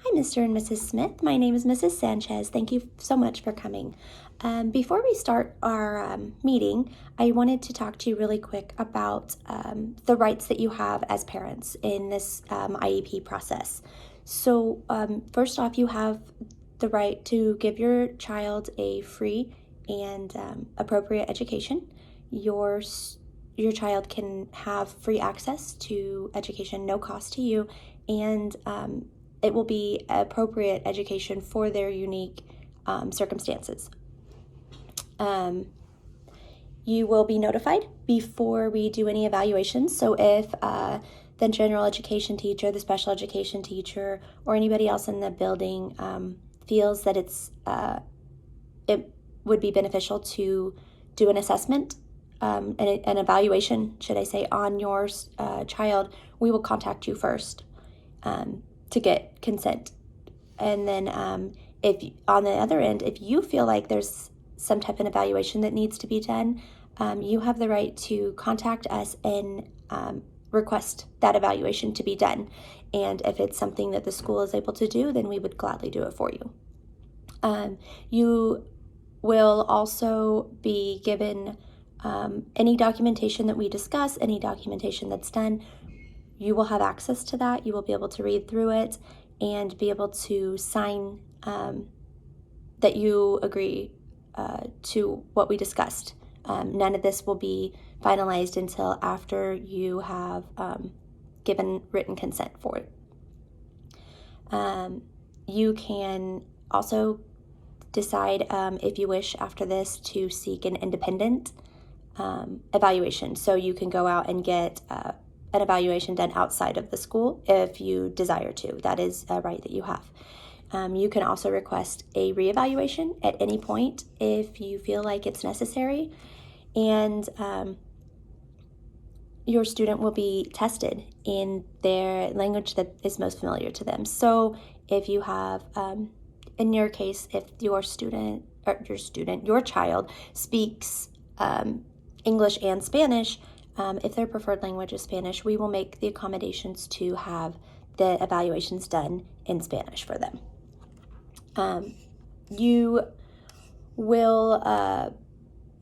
Hi, Mr. and Mrs. Smith. My name is Mrs. Sanchez. Thank you so much for coming. Before we start our meeting, I wanted to talk to you really quick about the rights that you have as parents in this IEP process. So first off, you have the right to give your child a free and appropriate education. Your child can have free access to education, no cost to you, and it will be appropriate education for their unique circumstances. You will be notified before we do any evaluations. So if the general education teacher, the special education teacher, or anybody else in the building feels that it would be beneficial to do an assessment, an evaluation, should I say, on your child, we will contact you first to get consent. And then if on the other end, if you feel like there's some type of evaluation that needs to be done, you have the right to contact us and request that evaluation to be done. And if it's something that the school is able to do, then we would gladly do it for you. You will also be given any documentation that we discuss, any documentation that's done. You will have access to that. You will be able to read through it and be able to sign that you agree to what we discussed. None of this will be finalized until after you have given written consent for it. You can also decide if you wish after this to seek an independent evaluation. So you can go out and get an evaluation done outside of the school if you desire to. That is a right that you have. You can also request a reevaluation at any point if you feel like it's necessary. And your student will be tested in their language that is most familiar to them. So if you have, in your case, if your child speaks English and Spanish, if their preferred language is Spanish, we will make the accommodations to have the evaluations done in Spanish for them. You will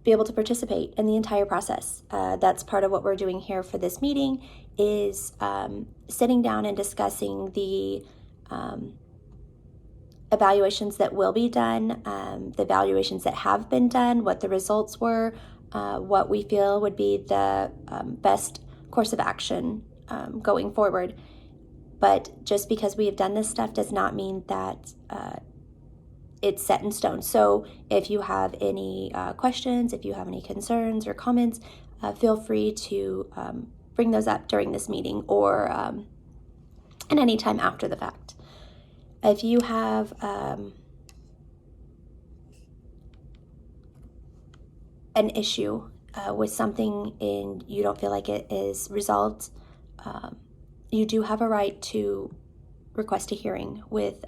be able to participate in the entire process. That's part of what we're doing here for this meeting is sitting down and discussing the evaluations that will be done, the evaluations that have been done, what the results were, what we feel would be the best course of action going forward. But just because we have done this stuff does not mean that it's set in stone. So if you have any questions, if you have any concerns or comments, feel free to bring those up during this meeting or at any time after the fact. If you have an issue with something and you don't feel like it is resolved, you do have a right to request a hearing with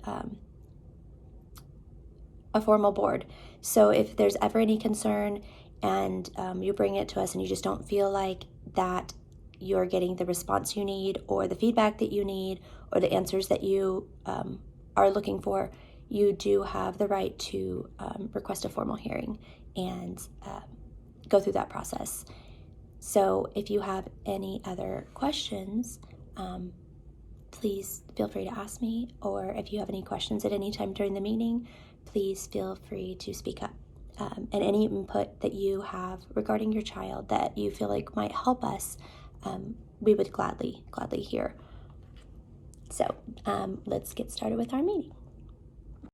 a formal board. So if there's ever any concern and you bring it to us and you just don't feel like that you're getting the response you need or the feedback that you need or the answers that you are looking for, you do have the right to request a formal hearing and go through that process. So if you have any other questions, please feel free to ask me, or if you have any questions at any time during the meeting, please feel free to speak up. And any input that you have regarding your child that you feel like might help us, we would gladly hear. So let's get started with our meeting.